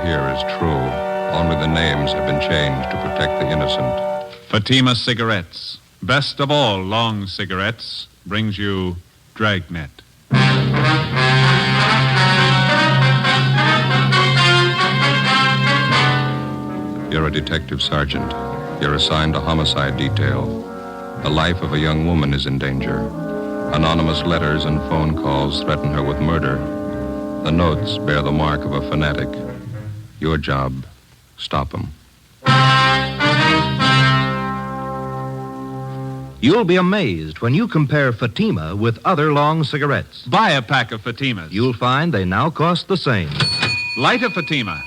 here is true. Only the names have been changed to protect the innocent. Fatima Cigarettes, best of all long cigarettes, brings you Dragnet. You're a detective sergeant. You're assigned a homicide detail. The life of a young woman is in danger. Anonymous letters and phone calls threaten her with murder. The notes bear the mark of a fanatic. Your job, stop them. You'll be amazed when you compare Fatima with other long cigarettes. Buy a pack of Fatimas. You'll find they now cost the same. Light a Fatima.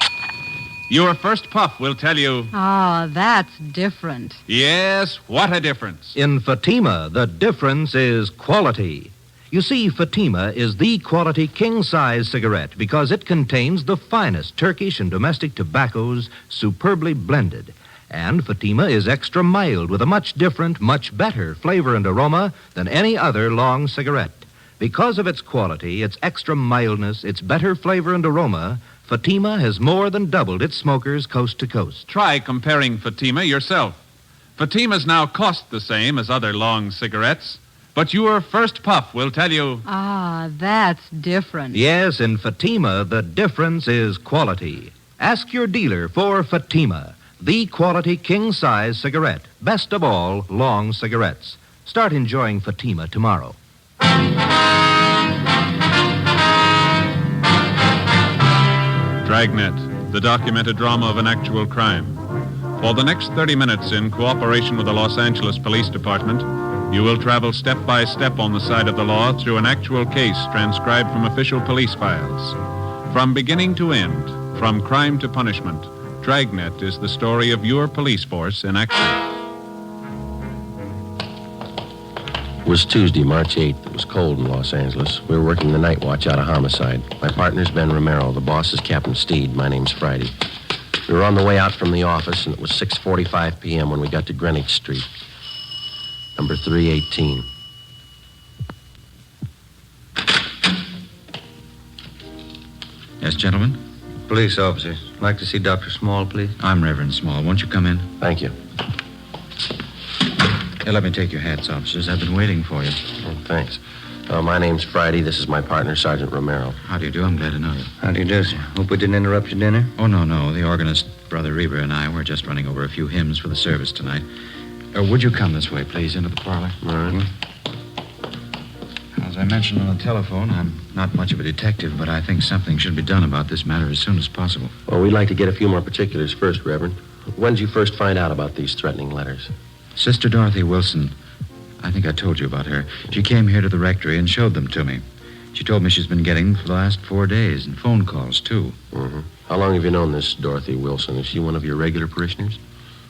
Your first puff will tell you... Oh, that's different. Yes, what a difference. In Fatima, the difference is quality. You see, Fatima is the quality king-size cigarette because it contains the finest Turkish and domestic tobaccos superbly blended. And Fatima is extra mild with a much different, much better flavor and aroma than any other long cigarette. Because of its quality, its extra mildness, its better flavor and aroma, Fatima has more than doubled its smokers coast to coast. Try comparing Fatima yourself. Fatimas now cost the same as other long cigarettes, but your first puff will tell you... Ah, that's different. Yes, in Fatima, the difference is quality. Ask your dealer for Fatima, the quality king-size cigarette. Best of all, long cigarettes. Start enjoying Fatima tomorrow. Dragnet, the documented drama of an actual crime. For the next 30 minutes, in cooperation with the Los Angeles Police Department, you will travel step by step on the side of the law through an actual case transcribed from official police files. From beginning to end, from crime to punishment, Dragnet is the story of your police force in action. It was Tuesday, March 8th. It was cold in Los Angeles. We were working the night watch out of homicide. My partner's Ben Romero. The boss is Captain Steed. My name's Friday. We were on the way out from the office, and it was 6:45 p.m. when we got to Greenwich Street. Number 318. Yes, gentlemen? Police officers. Like to see Dr. Small, please. I'm Reverend Small. Won't you come in? Thank you. Here, let me take your hats, officers. I've been waiting for you. Oh, thanks. My name's Friday. This is my partner, Sergeant Romero. How do you do? I'm glad to know you. How do you do, sir? Hope we didn't interrupt your dinner. Oh, no. The organist, Brother Reber, and I were just running over a few hymns for the service tonight. Would you come this way, please, into the parlor? All right. As I mentioned on the telephone, I'm not much of a detective, but I think something should be done about this matter as soon as possible. Well, we'd like to get a few more particulars first, Reverend. When did you first find out about these threatening letters? Sister Dorothy Wilson, I think I told you about her. She came here to the rectory and showed them to me. She told me she's been getting them for the last 4 days, and phone calls, too. Mm-hmm. How long have you known this Dorothy Wilson? Is she one of your regular parishioners?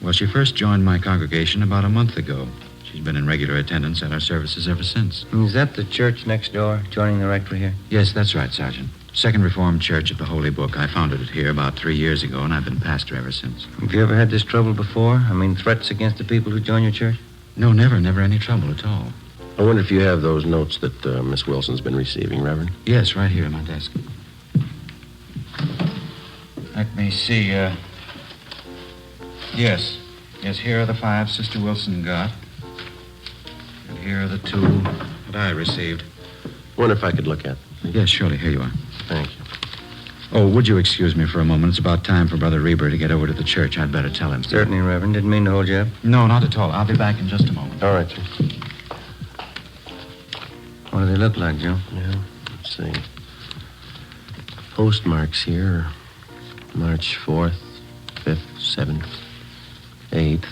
Well, she first joined my congregation about a month ago. She's been in regular attendance at our services ever since. Is that the church next door, joining the rectory here? Yes, that's right, Sergeant. Second Reformed Church of the Holy Book. I founded it here about 3 years ago, and I've been pastor ever since. Have you ever had this trouble before? I mean, threats against the people who join your church? No, never any trouble at all. I wonder if you have those notes that Miss Wilson's been receiving, Reverend? Yes, right here in my desk. Let me see, Yes, here are the 5 Sister Wilson got. And here are the 2 that I received. I wonder if I could look at them. Yes, surely. Here you are. Thank you. Oh, would you excuse me for a moment? It's about time for Brother Reber to get over to the church. I'd better tell him. Certainly, Reverend. Didn't mean to hold you up. No, not at all. I'll be back in just a moment. All right, sir. What do they look like, Joe? Yeah, let's see. Postmarks here are March 4th, 5th, 7th, 8th.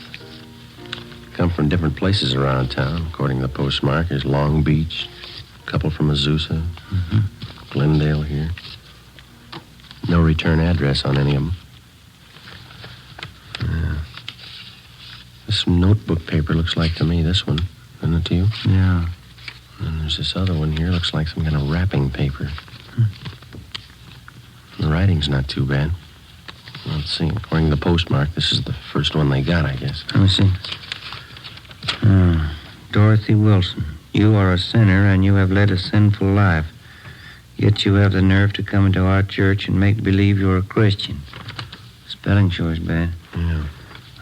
Come from different places around town. According to the postmark, there's Long Beach, a couple from Azusa, Glendale here. No return address on any of them. This notebook paper looks like to me this one. Isn't it to you? Yeah. And there's this other one here. Looks like some kind of wrapping paper. The writing's not too bad. Let's see. According to the postmark, this is the first one they got, I guess. Let me see. Dorothy Wilson, you are a sinner and you have led a sinful life. Yet you have the nerve to come into our church and make believe you're a Christian. Spelling sure is bad. Yeah.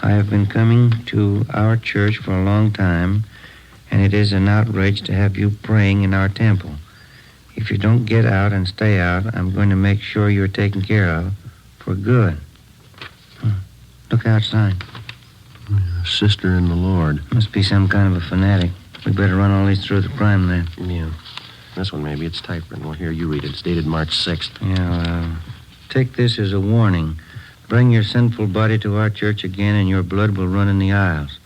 I have been coming to our church for a long time, and it is an outrage to have you praying in our temple. If you don't get out and stay out, I'm going to make sure you're taken care of for good. Look outside. Sister in the Lord. Must be some kind of a fanatic. We better run all these through the crime lab. Yeah. This one, maybe. It's typewritten. Well, here, you read it. It's dated March 6th. Yeah, take this as a warning. Bring your sinful body to our church again, and your blood will run in the aisles.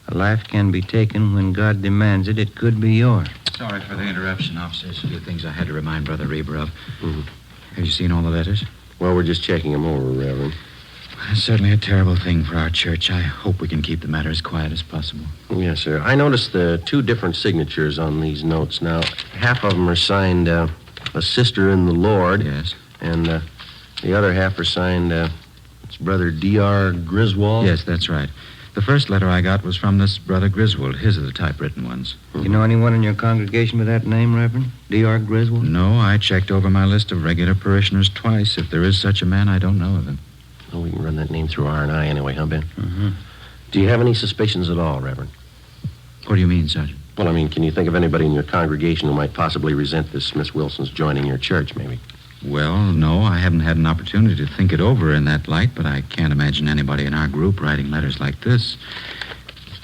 A life can be taken when God demands it. It could be yours. Sorry for the interruption, officers. A few things I had to remind Brother Reber of. Mm-hmm. Have you seen all the letters? Well, we're just checking them over, Reverend. It's certainly a terrible thing for our church. I hope we can keep the matter as quiet as possible. Yes, sir. I noticed the two different signatures on these notes. Now, half of them are signed, a sister in the Lord. Yes. And the other half are signed, it's Brother D.R. Griswold. Yes, that's right. The first letter I got was from this Brother Griswold. His are the typewritten ones. You know anyone in your congregation with that name, Reverend? D.R. Griswold? No, I checked over my list of regular parishioners twice. If there is such a man, I don't know of him. Well, we can run that name through R&I anyway, huh, Ben? Mm-hmm. Do you have any suspicions at all, Reverend? What do you mean, Sergeant? Well, I mean, can you think of anybody in your congregation who might possibly resent this Miss Wilson's joining your church, maybe? Well, no, I haven't had an opportunity to think it over in that light, but I can't imagine anybody in our group writing letters like this.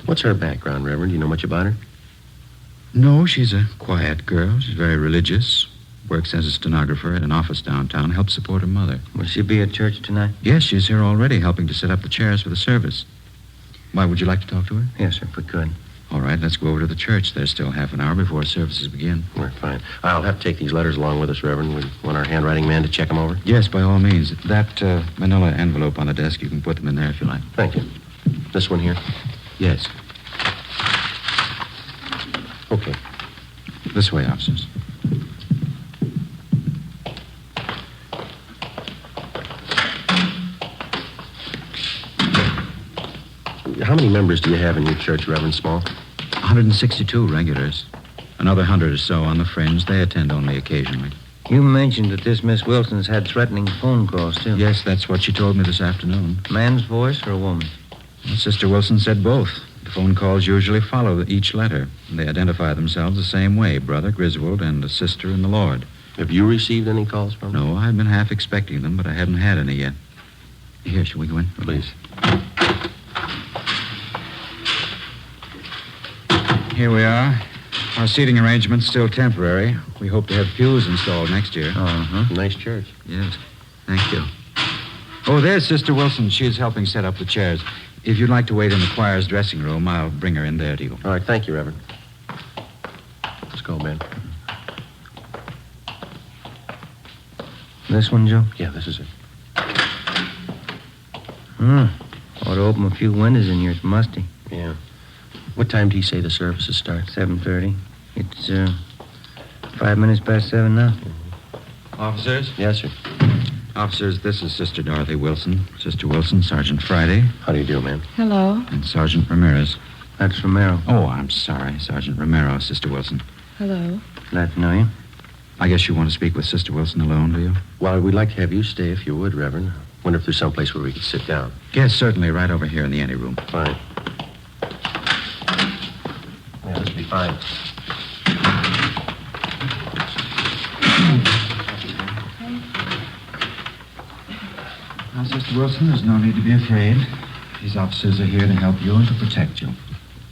What's her background, Reverend? Do you know much about her? No, she's a quiet girl. She's very religious. Works as a stenographer at an office downtown. Helps support her mother. Will she be at church tonight? Yes, she's here already, helping to set up the chairs for the service. Why, would you like to talk to her? Yes, sir, if we could. All right, let's go over to the church. There's still half an hour before services begin. All right, fine. I'll have to take these letters along with us, Reverend. We want our handwriting man to check them over? Yes, by all means. That manila envelope on the desk, you can put them in there if you like. Thank you. This one here? Yes. Okay. This way, officers. How many members do you have in your church, Reverend Small? 162 regulars. Another 100 or so on the fringe. They attend only occasionally. You mentioned that this Miss Wilson's had threatening phone calls, too. Yes, that's what she told me this afternoon. Man's voice or a woman? Well, Sister Wilson said both. The phone calls usually follow each letter. They identify themselves the same way, Brother Griswold and a sister in the Lord. Have you received any calls from her? No, I've been half expecting them, but I haven't had any yet. Here, shall we go in? Please. Here we are. Our seating arrangement's still temporary. We hope to have pews installed next year. Uh-huh. Nice church. Yes. Thank you. Oh, there's Sister Wilson. She is helping set up the chairs. If you'd like to wait in the choir's dressing room, I'll bring her in there to you. All right, thank you, Reverend. Let's go, Ben. This one, Joe? Yeah, this is it. Ought to open a few windows in here. It's musty. Yeah. What time do you say the services start? 7:30. It's 5 minutes past 7 now. Officers? Yes, sir. Officers, this is Sister Dorothy Wilson. Sister Wilson, Sergeant Friday, How do you do, ma'am? Hello. and Sergeant Ramirez. That's Romero. Oh, I'm sorry, Sergeant Romero, Sister Wilson. Hello. Glad to know you. I guess you want to speak with Sister Wilson alone, do you? Well, we'd like to have you stay if you would, Reverend. Wonder if there's someplace where we could sit down. Yes, certainly, right over here in the anteroom. Fine. Yeah, this will be fine. Now, Sister Wilson, there's no need to be afraid. These officers are here to help you and to protect you.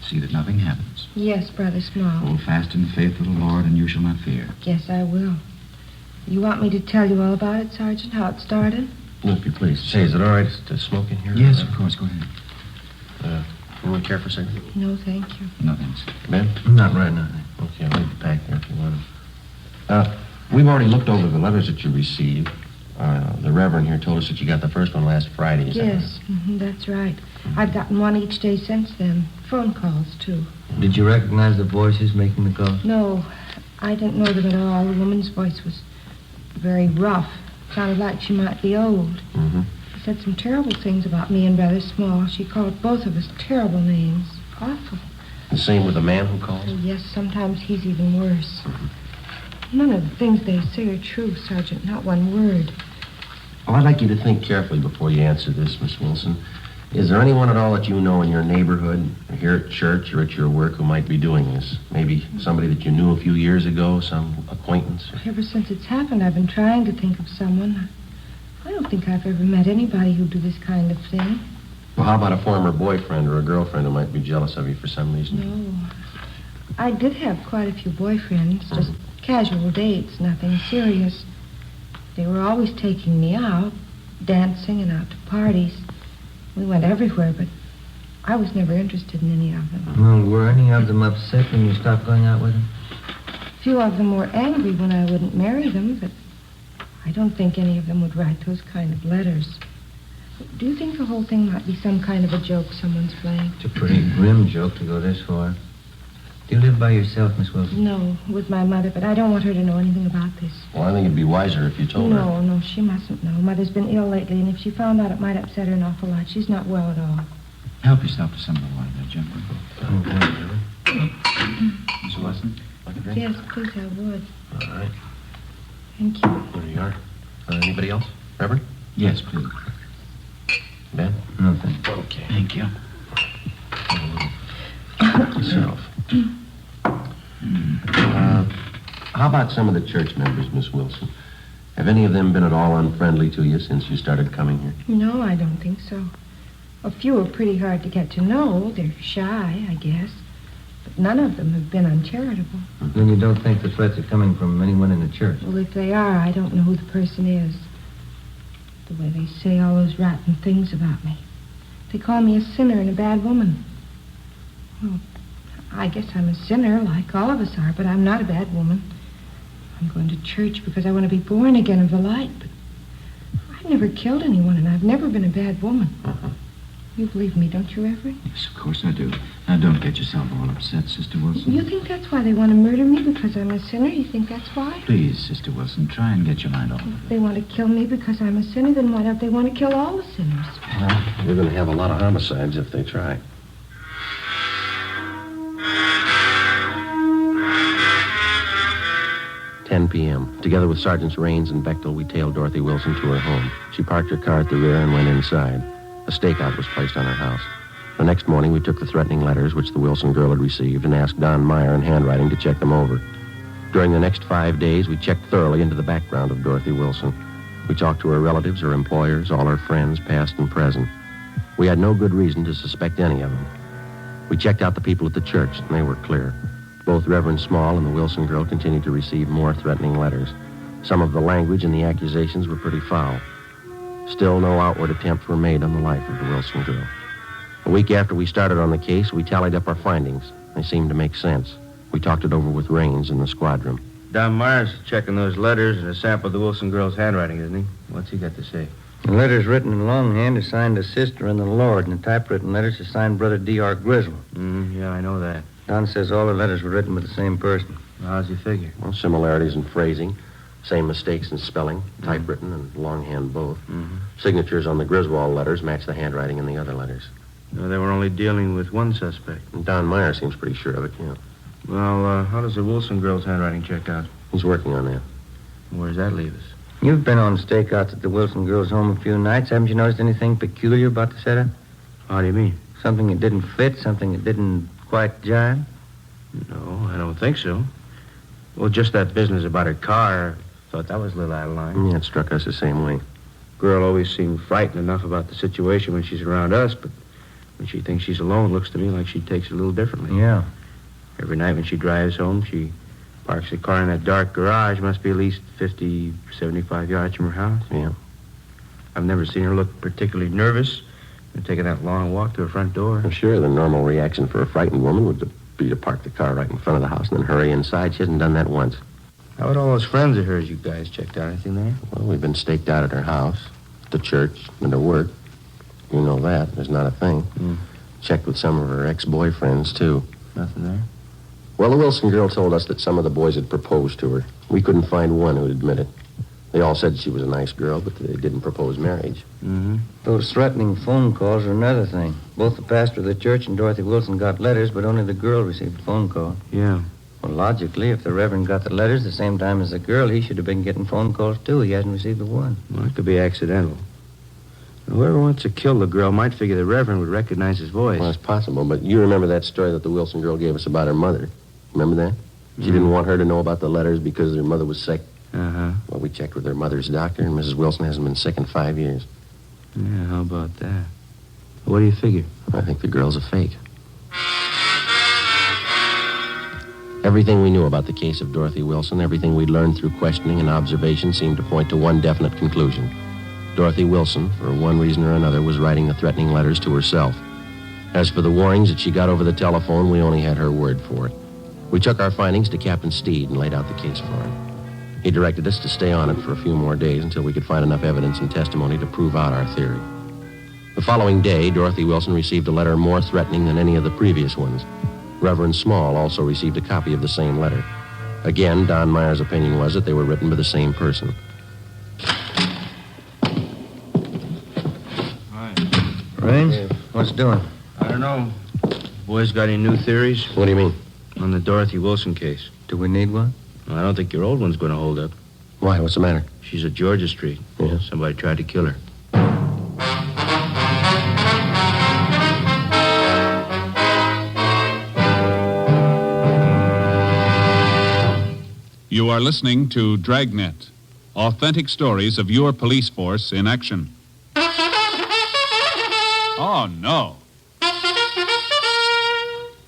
See that nothing happens. Yes, Brother Small. Hold fast in the faith of the Lord, and you shall not fear. Yes, I will. You want me to tell you all about it, Sergeant, how it started? Well, if you please. Say, is it all right to smoke in here? Yes, of course. Go ahead. Anyone care for a second? No, thank you. No, thanks. Ben? Not right now. Okay, I'll leave the pack there if you want them. We've already looked over the letters that you received. The Reverend here told us that you got the first one last Friday. Is that Yes, that's right. I've gotten one each day since then. Phone calls, too. Did you recognize the voices making the calls? No, I didn't know them at all. The woman's voice was very rough. Sounded like she might be old. Mm-hmm. She said some terrible things about me and Brother Small. She called both of us terrible names. Awful. The same with the man who calls? Oh, yes, sometimes he's even worse. None of the things they say are true, Sergeant. Not one word. Well, I'd like you to think carefully before you answer this, Miss Wilson. Is there anyone at all that you know in your neighborhood, or here at church or at your work, who might be doing this? Maybe somebody that you knew a few years ago, some acquaintance? Ever since it's happened, I've been trying to think of someone. I don't think I've ever met anybody who'd do this kind of thing. Well, how about a former boyfriend or a girlfriend who might be jealous of you for some reason? No. I did have quite a few boyfriends, just casual dates, nothing serious. They were always taking me out, dancing and out to parties. We went everywhere, but I was never interested in any of them. Well, were any of them upset when you stopped going out with them? A few of them were angry when I wouldn't marry them, but I don't think any of them would write those kind of letters. Do you think the whole thing might be some kind of a joke someone's playing? It's a pretty grim joke to go this far. Do you live by yourself, Miss Wilson? No, with my mother, but I don't want her to know anything about this. Well, I think it'd be wiser if you told her. No, she mustn't know. Mother's been ill lately, and if she found out, it might upset her an awful lot. She's not well at all. Help yourself to some of the water there, Jim. Miss Wilson, like a drink? Yes, please, I would. All right. Thank you. There you are. Anybody else? Reverend? Yes, please. Ben? Nothing. Okay. Thank you. Yourself. How about some of the church members, Miss Wilson? Have any of them been at all unfriendly to you since you started coming here? No, I don't think so. A few are pretty hard to get to know. They're shy, I guess. But none of them have been uncharitable. Then you don't think the threats are coming from anyone in the church? Well, if they are, I don't know who the person is. The way they say all those rotten things about me. They call me a sinner and a bad woman. Well, I guess I'm a sinner, like all of us are, but I'm not a bad woman. I'm going to church because I want to be born again of the light, but I've never killed anyone, and I've never been a bad woman. You believe me, don't you, Everett? Yes, of course I do. Now, don't get yourself all upset, Sister Wilson. You think that's why they want to murder me, because I'm a sinner? You think that's why? Please, Sister Wilson, try and get your mind off of If they want to kill me because I'm a sinner, then why don't they want to kill all the sinners? Well, you're going to have a lot of homicides if they try. "10 p.m. Together with Sergeants Raines and Bechtel, we tailed Dorothy Wilson to her home. She parked her car at the rear and went inside. A stakeout was placed on her house. The next morning, we took the threatening letters which the Wilson girl had received and asked Don Meyer in handwriting to check them over. During the next 5 days, we checked thoroughly into the background of Dorothy Wilson. We talked to her relatives, her employers, all her friends, past and present. We had no good reason to suspect any of them. We checked out the people at the church, and they were clear. Both Reverend Small and the Wilson girl continued to receive more threatening letters. Some of the language and the accusations were pretty foul. Still, no outward attempts were made on the life of the Wilson girl. A week after we started on the case, we tallied up our findings. They seemed to make sense. We talked it over with Raines in the squad room. Don Myers checking those letters and a sample of the Wilson girl's handwriting, isn't he? What's he got to say? The letters written in longhand are signed a sister and the Lord, and the typewritten letters are signed Brother D.R. Grizzle. Yeah, I know that. Don says all the letters were written by the same person. How's he figure? Well, similarities in phrasing, same mistakes in spelling, typewritten and longhand both. Signatures on the Griswold letters match the handwriting in the other letters. No, they were only dealing with one suspect. And Don Meyer seems pretty sure of it, yeah. Well, how does the Wilson girl's handwriting check out? He's working on that. Where does that leave us? You've been on stakeouts at the Wilson girl's home a few nights. Haven't you noticed anything peculiar about the setup? How do you mean? Something that didn't fit, something that didn't quite jive? No, I don't think so. Well, just that business about her car, thought that was a little out of line. Yeah, it struck us the same way. Girl always seemed frightened enough about the situation when she's around us, but when she thinks she's alone, looks to me like she takes it a little differently. Yeah. Every night when she drives home, she parks the car in that dark garage. Must be at least 50, 75 yards from her house. Yeah. I've never seen her look particularly nervous and taking that long walk to her front door. I'm sure the normal reaction for a frightened woman would be to park the car right in front of the house and then hurry inside. She hasn't done that once. How about all those friends of hers you guys checked out? Anything there? Well, we've been staked out at her house, at the church, and at work. You know that. There's not a thing. Checked with some of her ex-boyfriends, too. Nothing there? Well, the Wilson girl told us that some of the boys had proposed to her. We couldn't find one who'd admit it. They all said she was a nice girl, but they didn't propose marriage. Those threatening phone calls are another thing. Both the pastor of the church and Dorothy Wilson got letters, but only the girl received a phone call. Yeah. Well, logically, if the Reverend got the letters the same time as the girl, he should have been getting phone calls, too. He hasn't received a one. Well, it could be accidental. Whoever wants to kill the girl might figure the Reverend would recognize his voice. Well, it's possible, but you remember that story that the Wilson girl gave us about her mother. Remember that? She didn't want her to know about the letters because her mother was sick. Uh-huh. Well, we checked with her mother's doctor, and Mrs. Wilson hasn't been sick in 5 years. Yeah, how about that? What do you figure? I think the girl's a fake. Everything we knew about the case of Dorothy Wilson, everything we'd learned through questioning and observation seemed to point to one definite conclusion. Dorothy Wilson, for one reason or another, was writing the threatening letters to herself. As for the warnings that she got over the telephone, we only had her word for it. We took our findings to Captain Steed and laid out the case for him. He directed us to stay on it for a few more days until we could find enough evidence and testimony to prove out our theory. The following day, Dorothy Wilson received a letter more threatening than any of the previous ones. Reverend Small also received a copy of the same letter. Again, Don Meyer's opinion was that they were written by the same person. Rains, what's doing? I don't know. Boys got any new theories? What do you mean? On the Dorothy Wilson case. Do we need one? Well, I don't think your old one's going to hold up. Why? What's the matter? She's at Georgia Street. Yeah? Somebody tried to kill her. You are listening to Dragnet, authentic stories of your police force in action. Oh, no.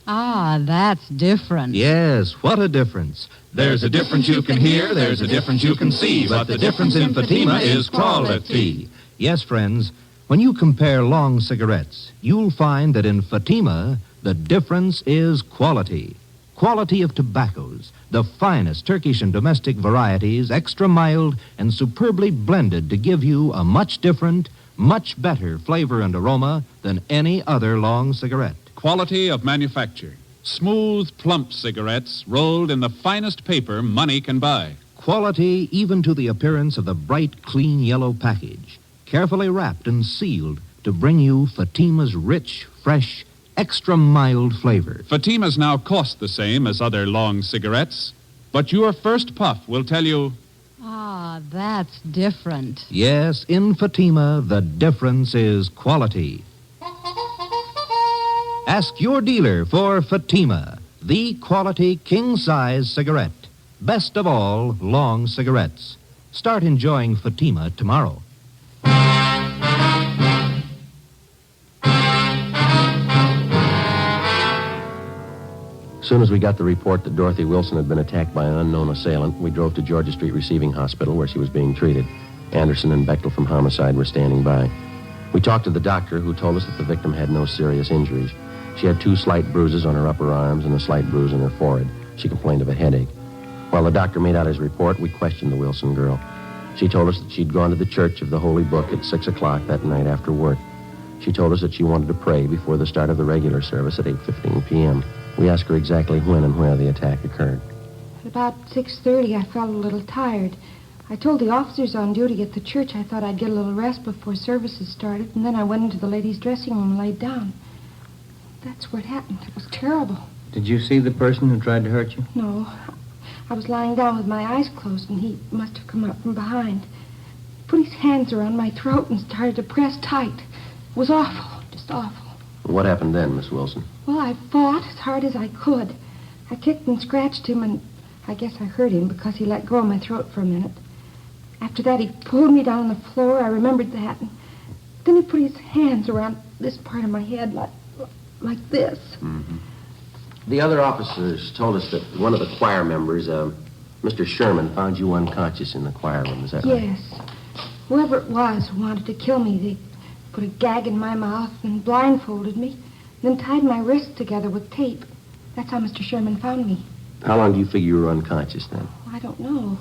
Ah, that's different. Yes, what a difference. There's a difference you can hear, there's a difference you can see, but the difference in Fatima is quality. Yes, friends, when you compare long cigarettes, you'll find that in Fatima, the difference is quality. Quality of tobaccos, the finest Turkish and domestic varieties, extra mild and superbly blended to give you a much different, much better flavor and aroma than any other long cigarette. Quality of manufacture. Smooth, plump cigarettes rolled in the finest paper money can buy. Quality even to the appearance of the bright, clean yellow package, carefully wrapped and sealed to bring you Fatima's rich, fresh, extra mild flavor. Fatimas now cost the same as other long cigarettes, but your first puff will tell you, Ah, that's different. Yes, in Fatima, the difference is quality. Ask your dealer for Fatima, the quality king-size cigarette. Best of all, long cigarettes. Start enjoying Fatima tomorrow. As soon as we got the report that Dorothy Wilson had been attacked by an unknown assailant, we drove to Georgia Street Receiving Hospital where she was being treated. Anderson and Bechtel from Homicide were standing by. We talked to the doctor, who told us that the victim had no serious injuries. She had 2 slight bruises on her upper arms and a slight bruise in her forehead. She complained of a headache. While the doctor made out his report, we questioned the Wilson girl. She told us that she'd gone to the Church of the Holy Book at 6 o'clock that night after work. She told us that she wanted to pray before the start of the regular service at 8:15 p.m. We asked her exactly when and where the attack occurred. At about 6:30, I felt a little tired. I told the officers on duty at the church I thought I'd get a little rest before services started, and then I went into the ladies' dressing room and laid down. That's where it happened. It was terrible. Did you see the person who tried to hurt you? No. I was lying down with my eyes closed, and he must have come up from behind. Put his hands around my throat and started to press tight. It was awful, just awful. What happened then, Miss Wilson? Well, I fought as hard as I could. I kicked and scratched him, and I guess I hurt him because he let go of my throat for a minute. After that, he pulled me down on the floor. I remembered that. And then he put his hands around this part of my head like this. Mm-hmm. The other officers told us that one of the choir members, Mr. Sherman, found you unconscious in the choir room. Is that right? Yes. Whoever it was who wanted to kill me, they put a gag in my mouth and blindfolded me, then tied my wrists together with tape. That's how Mr. Sherman found me. How long do you figure you were unconscious then? I don't know.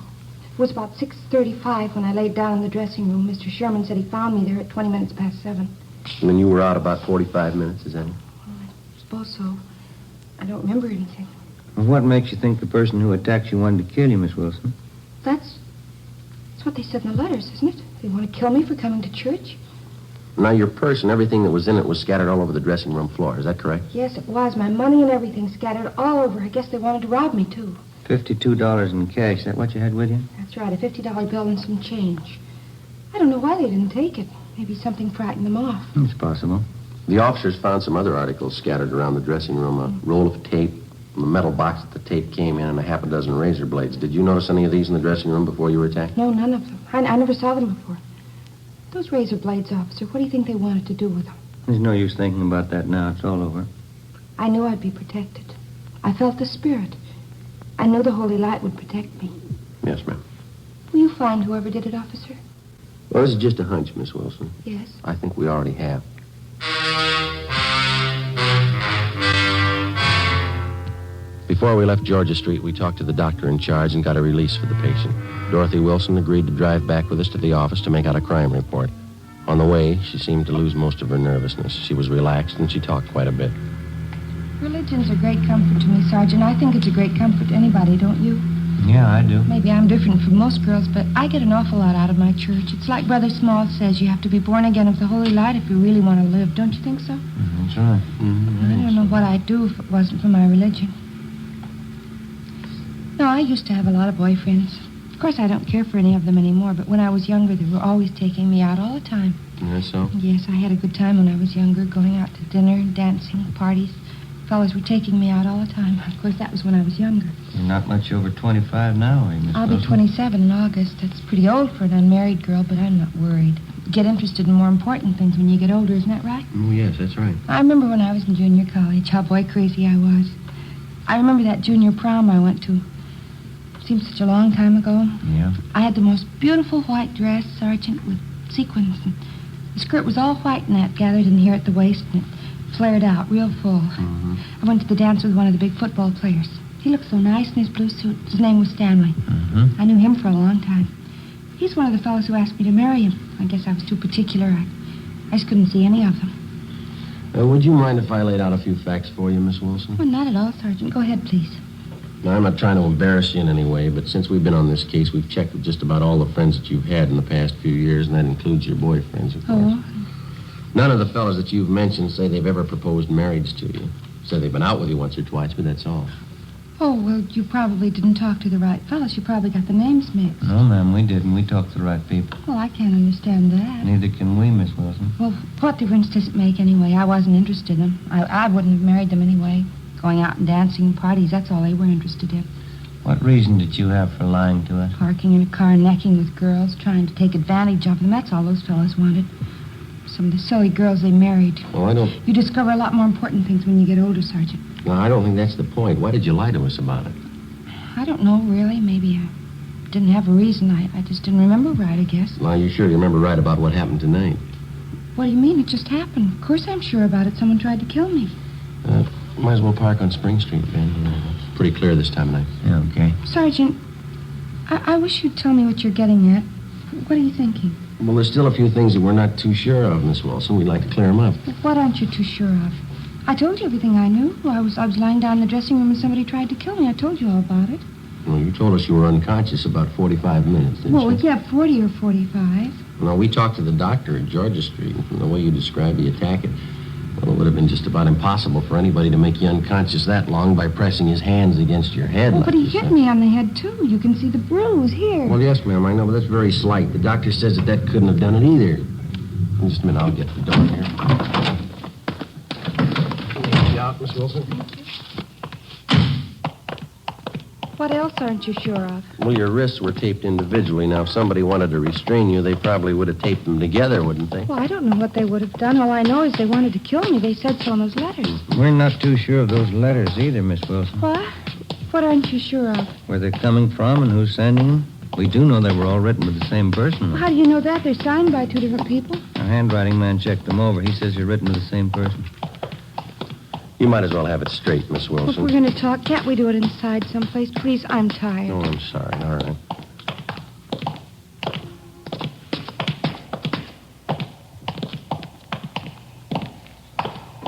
It was about 6:35 when I laid down in the dressing room. Mr. Sherman said he found me there at 20 minutes past 7. And then you were out about 45 minutes, is that it? I suppose so. I don't remember anything. Well, what makes you think the person who attacked you wanted to kill you, Miss Wilson? That's what they said in the letters, isn't it? They want to kill me for coming to church. Now, your purse and everything that was in it was scattered all over the dressing room floor. Is that correct? Yes, it was. My money and everything scattered all over. I guess they wanted to rob me, too. $52 in cash. Is that what you had with you? That's right, a $50 bill and some change. I don't know why they didn't take it. Maybe something frightened them off. It's possible. The officers found some other articles scattered around the dressing room. A roll of tape, the metal box that the tape came in, and a half a dozen razor blades. Did you notice any of these in the dressing room before you were attacked? No, none of them. I never saw them before. Those razor blades, officer, what do you think they wanted to do with them? There's no use thinking about that now. It's all over. I knew I'd be protected. I felt the spirit. I knew the holy light would protect me. Yes, ma'am. Will you find whoever did it, officer? Well, this is just a hunch, Miss Wilson. Yes. I think we already have. Before we left Georgia Street, we talked to the doctor in charge and got a release for the patient. Dorothy Wilson agreed to drive back with us to the office to make out a crime report. On the way, she seemed to lose most of her nervousness. She was relaxed and she talked quite a bit. Religion's a great comfort to me, Sergeant. I think it's a great comfort to anybody, don't you? Yeah, I do. Maybe I'm different from most girls, but I get an awful lot out of my church. It's like Brother Small says, you have to be born again of the holy light if you really want to live. Don't you think so? That's right. I don't know what I'd do if it wasn't for my religion. No, I used to have a lot of boyfriends. Of course, I don't care for any of them anymore, but when I was younger, they were always taking me out all the time. That's so? Yes, I had a good time when I was younger, going out to dinner, dancing, parties. Fellas were taking me out all the time. Of course, that was when I was younger. You're not much over 25 now, are you, Miss I'll be Wilson? 27 in August. That's pretty old for an unmarried girl, but I'm not worried. You get interested in more important things when you get older, isn't that right? Oh, yes, that's right. I remember when I was in junior college, how boy crazy I was. I remember that junior prom I went to. Seems such a long time ago. Yeah. I had the most beautiful white dress, Sergeant, with sequins. And the skirt was all white net gathered in here at the waist, and it flared out real full. Mm-hmm. I went to the dance with one of the big football players. He looked so nice in his blue suit. His name was Stanley. Mm-hmm. I knew him for a long time. He's one of the fellows who asked me to marry him. I guess I was too particular. I just couldn't see any of them. Would you mind if I laid out a few facts for you, Miss Wilson? Well, not at all, Sergeant. Go ahead, please. Now, I'm not trying to embarrass you in any way, but since we've been on this case, we've checked with just about all the friends that you've had in the past few years, and that includes your boyfriends, of course. Oh. None of the fellows that you've mentioned say they've ever proposed marriage to you. Say they've been out with you once or twice, but that's all. Oh, well, you probably didn't talk to the right fellows. You probably got the names mixed. No, ma'am, we didn't. We talked to the right people. Well, I can't understand that. Neither can we, Miss Wilson. Well, what difference does it make anyway? I wasn't interested in them. I wouldn't have married them anyway. Going out and dancing and parties, that's all they were interested in. What reason did you have for lying to us? Parking in a car, necking with girls, trying to take advantage of them. That's all those fellows wanted. Some of the silly girls they married. Well, I don't... You discover a lot more important things when you get older, Sergeant. No, I don't think that's the point. Why did you lie to us about it? I don't know, really. Maybe I didn't have a reason. I just didn't remember right, I guess. Well, you sure you remember right about what happened tonight? What do you mean? It just happened. Of course I'm sure about it. Someone tried to kill me. Might as well park on Spring Street, Ben. It's pretty clear this time of night. Yeah, okay. Sergeant, I wish you'd tell me what you're getting at. What are you thinking? Well, there's still a few things that we're not too sure of, Miss Wilson. We'd like to clear them up. What aren't you too sure of? I told you everything I knew. I was lying down in the dressing room and somebody tried to kill me. I told you all about it. Well, you told us you were unconscious about 45 minutes, didn't Well, you? yeah, 40 or 45. No, we talked to the doctor at Georgia Street, and from the way you described the attack, it would have been just about impossible for anybody to make you unconscious that long by pressing his hands against your head. Well, like but he this, hit me on the head, too. You can see the bruise here. Well, yes, ma'am, I know, but that's very slight. The doctor says that couldn't have done it either. Just a minute, I'll get to the door here. Get you out, Miss Wilson. What else aren't you sure of? Well, your wrists were taped individually. Now, if somebody wanted to restrain you, they probably would have taped them together, wouldn't they? Well, I don't know what they would have done. All I know is they wanted to kill me. They said so in those letters. We're not too sure of those letters either, Miss Wilson. What? What aren't you sure of? Where they're coming from and who's sending them. We do know they were all written with the same person. How do you know that? They're signed by two different people. Our handwriting man checked them over. He says you're written to the same person. You might as well have it straight, Miss If Wilson. we're going to talk, can't we do it inside someplace? Please, I'm tired. Oh, I'm sorry. All right.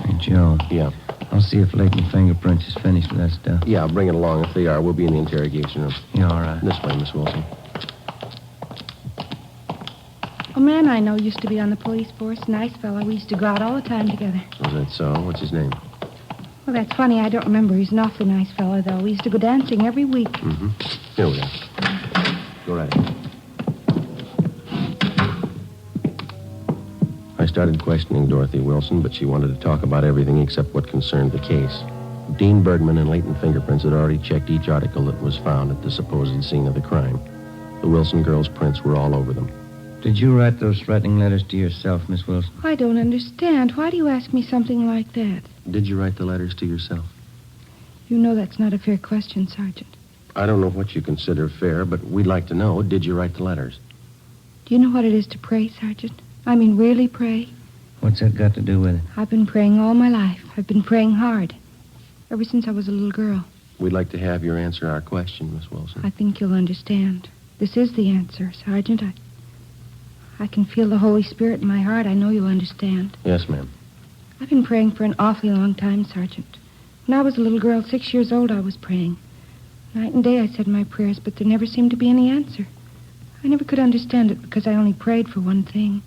Hey, Joe. Yeah. I'll see if Leighton Fingerprints is finished with that stuff. Yeah, bring it along. If they are, we'll be in the interrogation room. Yeah, all right. This way, Miss Wilson. Oh, man I know used to be on the police force. Nice fellow. We used to go out all the time together. Was that so? What's his name? Well, that's funny. I don't remember. He's an awfully nice fellow, though. We used to go dancing every week. Mm-hmm. Here we are. Go right ahead. I started questioning Dorothy Wilson, but she wanted to talk about everything except what concerned the case. Dean Bergman and Leighton Fingerprints had already checked each article that was found at the supposed scene of the crime. The Wilson girls' prints were all over them. Did you write those threatening letters to yourself, Miss Wilson? I don't understand. Why do you ask me something like that? Did you write the letters to yourself? You know that's not a fair question, Sergeant. I don't know what you consider fair, but we'd like to know, did you write the letters? Do you know what it is to pray, Sergeant? I mean, really pray? What's that got to do with it? I've been praying all my life. I've been praying hard. Ever since I was a little girl. We'd like to have you answer our question, Miss Wilson. I think you'll understand. This is the answer, Sergeant. I can feel the Holy Spirit in my heart. I know you'll understand. Yes, ma'am. I've been praying for an awfully long time, Sergeant. When I was a little girl, 6 years old, I was praying. Night and day I said my prayers, but there never seemed to be any answer. I never could understand it because I only prayed for one thing.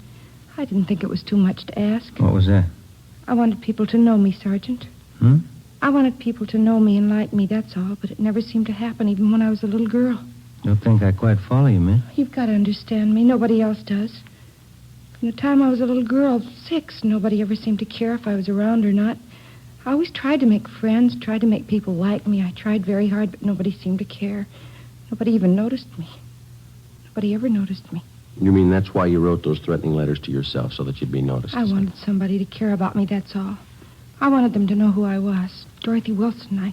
I didn't think it was too much to ask. What was that? I wanted people to know me, Sergeant. I wanted people to know me and like me, that's all, but it never seemed to happen, even when I was a little girl. Don't think I quite follow you, miss. You've got to understand me. Nobody else does. From the time I was a little girl, 6, nobody ever seemed to care if I was around or not. I always tried to make friends, tried to make people like me. I tried very hard, but nobody seemed to care. Nobody even noticed me. Nobody ever noticed me. You mean that's why you wrote those threatening letters to yourself, so that you'd be noticed? I wanted somebody to care about me, that's all. I wanted them to know who I was. Dorothy Wilson. I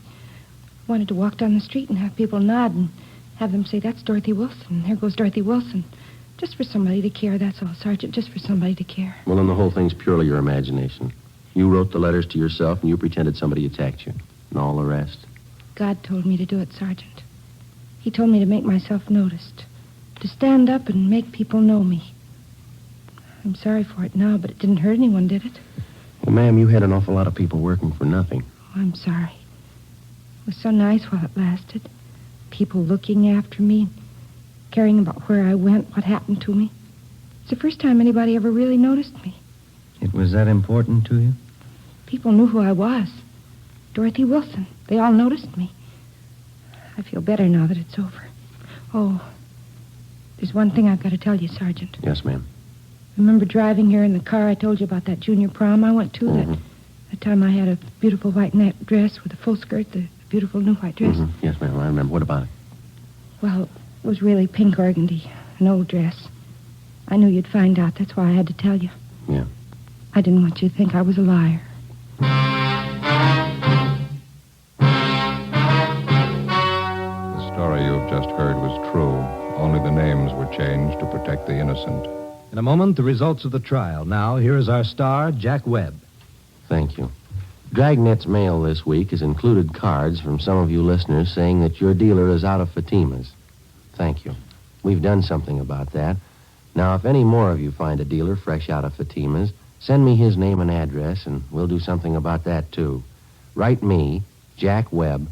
wanted to walk down the street and have people nod and have them say, that's Dorothy Wilson. There goes Dorothy Wilson. Just for somebody to care, that's all, Sergeant. Just for somebody to care. Well, then the whole thing's purely your imagination. You wrote the letters to yourself, and you pretended somebody attacked you. And all the rest. God told me to do it, Sergeant. He told me to make myself noticed. To stand up and make people know me. I'm sorry for it now, but it didn't hurt anyone, did it? Well, ma'am, you had an awful lot of people working for nothing. Oh, I'm sorry. It was so nice while it lasted. People looking after me, caring about where I went, what happened to me. It's the first time anybody ever really noticed me. It was that important to you? People knew who I was. Dorothy Wilson. They all noticed me. I feel better now that it's over. Oh, there's one thing I've got to tell you, Sergeant. Yes, ma'am. Remember driving here in the car I told you about that junior prom I went to? Mm-hmm. That time I had a beautiful white net dress with a full skirt, the beautiful new white dress. Mm-hmm. Yes, ma'am, I remember. What about it? Well, it was really pink organdy, an old dress. I knew you'd find out. That's why I had to tell you. Yeah. I didn't want you to think I was a liar. The story you've just heard was true. Only the names were changed to protect the innocent. In a moment, the results of the trial. Now, here is our star, Jack Webb. Thank you. Dragnet's mail this week has included cards from some of you listeners saying that your dealer is out of Fatima's. Thank you. We've done something about that. Now, if any more of you find a dealer fresh out of Fatima's, send me his name and address, and we'll do something about that, too. Write me, Jack Webb,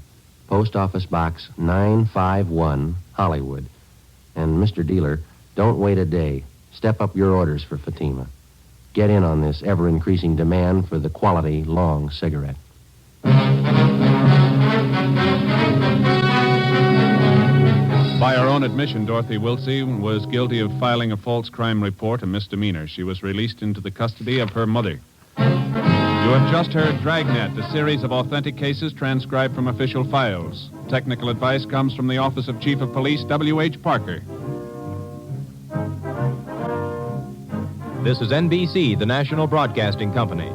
Post Office Box 951, Hollywood. And, Mr. Dealer, don't wait a day. Step up your orders for Fatima. Get in on this ever-increasing demand for the quality long cigarette. By her own admission, Dorothy Wilson was guilty of filing a false crime report, a misdemeanor. She was released into the custody of her mother. You have just heard Dragnet, a series of authentic cases transcribed from official files. Technical advice comes from the Office of Chief of Police W.H. Parker. This is NBC, the national broadcasting company.